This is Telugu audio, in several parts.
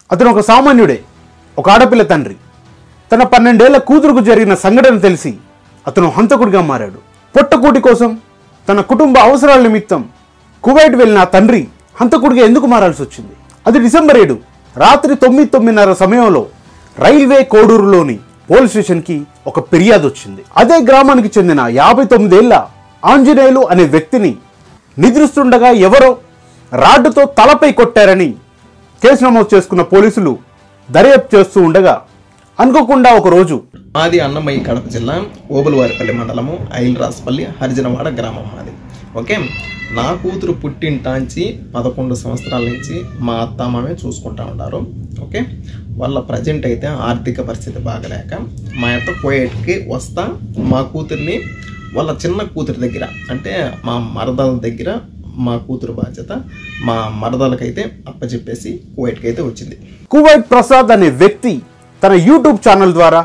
అతను ఒక సామాన్యుడే, ఒక ఆడపిల్ల తండ్రి. తన 12 ఏళ్ల కూతురుకు జరిగిన సంఘటన తెలిసి అతను హంతకుడిగా మారాడు. పొట్టకూటి కోసం తన కుటుంబ అవసరాల నిమిత్తం కువైట్ వెళ్ళిన ఆ తండ్రి హంతకుడిగా ఎందుకు మారాల్సి వచ్చింది? అది డిసెంబర్ 7 రాత్రి 9:30 సమయంలో రైల్వే కోడూరులోని పోలీస్ స్టేషన్కి ఒక ఫిర్యాదు వచ్చింది. అదే గ్రామానికి చెందిన 59 ఏళ్ల ఆంజనేయులు అనే వ్యక్తిని నిద్రిస్తుండగా ఎవరో రాడ్డుతో తలపై కొట్టారని కేసు నమోదు చేసుకున్న పోలీసులు దర్యాప్తు చేస్తూ ఉండగా అనుకోకుండా ఒక రోజు మాది అన్నమయ్య కడప జిల్లా ఓబులవారిపల్లి మండలము ఐల్రాస్పల్లి హరిజనవాడ గ్రామం మాది. ఓకే, నా కూతురు పుట్టింటాంచి 11 సంవత్సరాల నుంచి మా అత్తమామే చూసుకుంటా ఉన్నారు. ఓకే, వాళ్ళ ప్రజెంట్ అయితే ఆర్థిక పరిస్థితి బాగలేక మా అత్త కోయేట్కి వస్తా మా కూతుర్ని వాళ్ళ చిన్న కూతురు దగ్గర, అంటే మా మరదల దగ్గర మా కూతురు బాధ్యత మా మరదలకైతే అప్పచెప్పేసి కువైట్కి అయితే వచ్చింది. కువైట్ ప్రసాద్ అనే వ్యక్తి తన యూట్యూబ్ ఛానల్ ద్వారా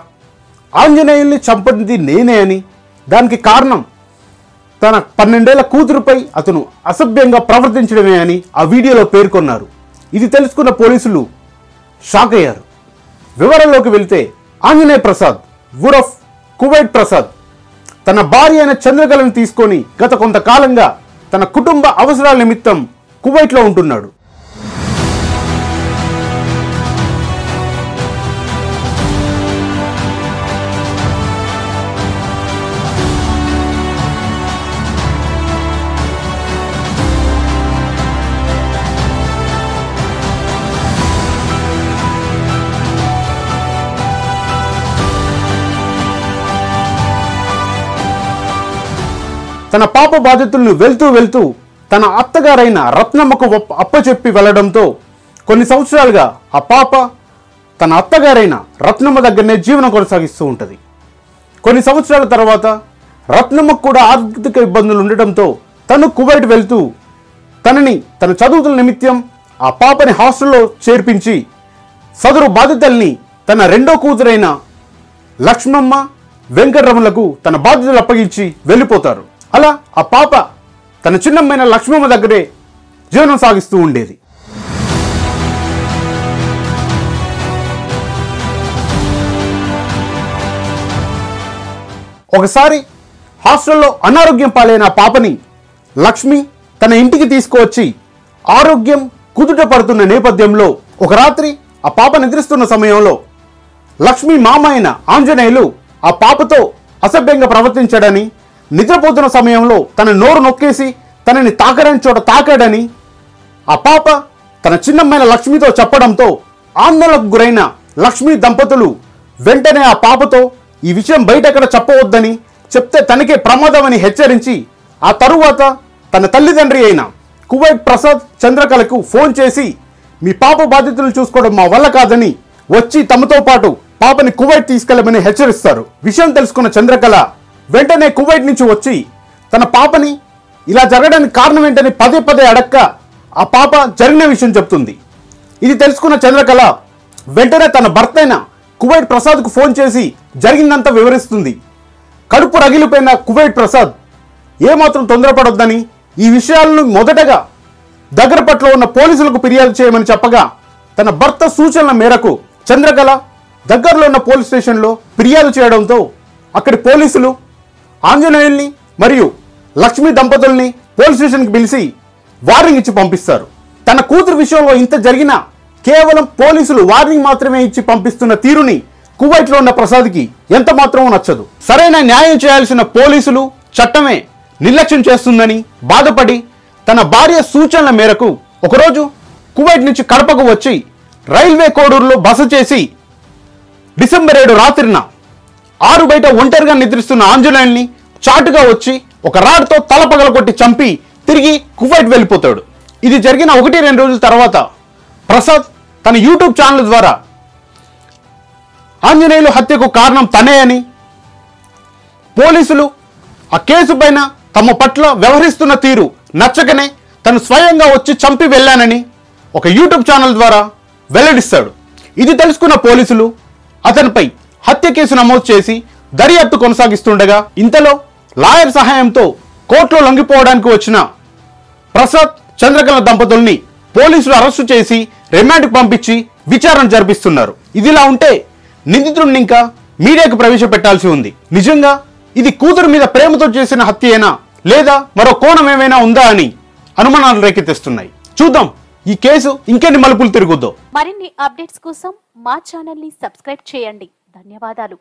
ఆంజనేయుల్ని చంపింది నేనే అని, దానికి కారణం తన 12 ఏళ్ల కూతురుపై అతను అసభ్యంగా ప్రవర్తించడమే అని ఆ వీడియోలో పేర్కొన్నారు. ఇది తెలుసుకున్న పోలీసులు షాక్ అయ్యారు. వివరాల్లోకి వెళ్తే ఆంజనేయ ప్రసాద్ ఉరఫ్ కువైట్ ప్రసాద్ తన భార్య అయిన చంద్రకళను తీసుకొని గత కొంతకాలంగా తన కుటుంబ అవసరాల నిమిత్తం కువైట్లో ఉంటున్నాడు. తన పాప బాధ్యతలను వెళ్తూ తన అత్తగారైన రత్నమ్మకు అప్పచెప్పి వెళ్లడంతో కొన్ని సంవత్సరాలుగా ఆ పాప తన అత్తగారైన రత్నమ్మ దగ్గరనే జీవనం కొనసాగిస్తూ ఉంటుంది. కొన్ని సంవత్సరాల తర్వాత రత్నమ్మకు కూడా ఆర్థిక ఇబ్బందులు ఉండటంతో తను కువైట్ వెళ్తూ తన చదువుల నిమిత్తం ఆ పాపని హాస్టల్లో చేర్పించి సదరు బాధ్యతల్ని తన రెండో కూతురైన లక్ష్మమ్మ వెంకటరమణలకు తన బాధ్యతలు అప్పగించి వెళ్ళిపోతారు. అలా ఆ పాప తన చిన్నమ్మైన లక్ష్మమ్మ దగ్గరే జీవనం సాగిస్తూ ఉండేది. ఒకసారి హాస్టల్లో అనారోగ్యం పాలైన ఆ పాపని లక్ష్మి తన ఇంటికి తీసుకువచ్చి ఆరోగ్యం కుదుట పడుతున్న నేపథ్యంలో ఒక రాత్రి ఆ పాప నిద్రిస్తున్న సమయంలో లక్ష్మి మామ అయిన ఆంజనేయులు ఆ పాపతో అసభ్యంగా ప్రవర్తించాడని, నిద్రపోతున్న సమయంలో తన నోరు నొక్కేసి తనని తాకడని చోట తాకాడని ఆ పాప తన చిన్నమ్మైన లక్ష్మితో చెప్పడంతో ఆందోళనకు గురైన లక్ష్మి దంపతులు వెంటనే ఆ పాపతో ఈ విషయం బయటెక్కడ చెప్పవద్దని, చెప్తే తనకే ప్రమాదమని హెచ్చరించి ఆ తరువాత తన తల్లిదండ్రి అయిన కువైట్ ప్రసాద్ చంద్రకళకు ఫోన్ చేసి మీ పాప బాధ్యతలు చూసుకోవడం మా వల్ల కాదని వచ్చి తమతో పాటు పాపని కువైట్ తీసుకెళ్లమని హెచ్చరిస్తారు. విషయం తెలుసుకున్న చంద్రకళ వెంటనే కువైట్ నుంచి వచ్చి తన పాపని ఇలా జరగడానికి కారణం ఏంటని పదే అడక్క ఆ పాప జరిగిన విషయం చెప్తుంది. ఇది తెలుసుకున్న చంద్రకళ వెంటనే తన భర్త అయిన కువైట్ ప్రసాద్కు ఫోన్ చేసి జరిగిందంతా వివరిస్తుంది. కడుపు రగిలిపోయిన కువైట్ ప్రసాద్ ఏమాత్రం తొందరపడొద్దని, ఈ విషయాలను మొదటగా దగ్గరపట్లో ఉన్న పోలీసులకు ఫిర్యాదు చేయమని చెప్పగా తన భర్త సూచనల మేరకు చంద్రకళ దగ్గరలో ఉన్న పోలీస్ స్టేషన్లో ఫిర్యాదు చేయడంతో అక్కడి పోలీసులు ఆంజనేయుల్ని మరియు లక్ష్మి దంపతుల్ని పోలీస్ స్టేషన్కి పిలిచి వార్నింగ్ ఇచ్చి పంపిస్తారు. తన కూతురు విషయంలో ఇంత జరిగినా కేవలం పోలీసులు వార్నింగ్ మాత్రమే ఇచ్చి పంపిస్తున్న తీరుని కువైట్లో ఉన్న ప్రసాద్కి ఎంత మాత్రం నచ్చదు. సరైన న్యాయం చేయాల్సిన పోలీసులు చట్టమే నిర్లక్ష్యం చేస్తుందని బాధపడి తన భార్య సూచనల మేరకు ఒకరోజు కువైట్ నుంచి కడపకు వచ్చి రైల్వే కోడూరులో బస చేసి డిసెంబర్ 7 రాత్రిన 6 బయట ఒంటరిగా నిద్రిస్తున్న ఆంజనేయుల్ని చాటుగా వచ్చి ఒక రాడ్తో తల పగలగొట్టి చంపి తిరిగి కువైట్ వెళ్ళిపోతాడు. ఇది జరిగిన 1-2 రోజుల తర్వాత ప్రసాద్ తన యూట్యూబ్ ఛానల్ ద్వారా ఆంజనేయులు హత్యకు కారణం తనే అని, పోలీసులు ఆ కేసు పైన తమ పట్ల వ్యవహరిస్తున్న తీరు నచ్చకనే తను స్వయంగా వచ్చి చంపి వెళ్ళానని ఒక యూట్యూబ్ ఛానల్ ద్వారా వెల్లడిస్తాడు. ఇది తెలుసుకున్న పోలీసులు అతనిపై హత్య కేసు నమోదు చేసి దర్యాప్తు కొనసాగిస్తుండగా ఇంతలో లాయర్ సహాయంతో కోర్టులో లొంగిపోవడానికి వచ్చిన ప్రసాద్ చంద్రకళ దంపతుల్ని పోలీసులు అరెస్టు చేసి రిమాండ్కి పంపించి విచారణ జరిపిస్తున్నారు. ఇదిలా ఉంటే నిందితుడిని ఇంకా మీడియాకు ప్రవేశపెట్టాల్సి ఉంది. నిజంగా ఇది కూతురు మీద ప్రేమతో చేసిన హత్యేనా లేదా మరో కోణం ఏమైనా ఉందా అని అనుమానాలు రేకెత్తిస్తున్నాయి. చూద్దాం ఈ కేసు ఇంకెన్ని మలుపులు తిరుగుద్దో. మరిన్ని అప్డేట్స్ కోసం మా ఛానల్ ని సబ్స్క్రైబ్ చేయండి. ధన్యవాదాలు.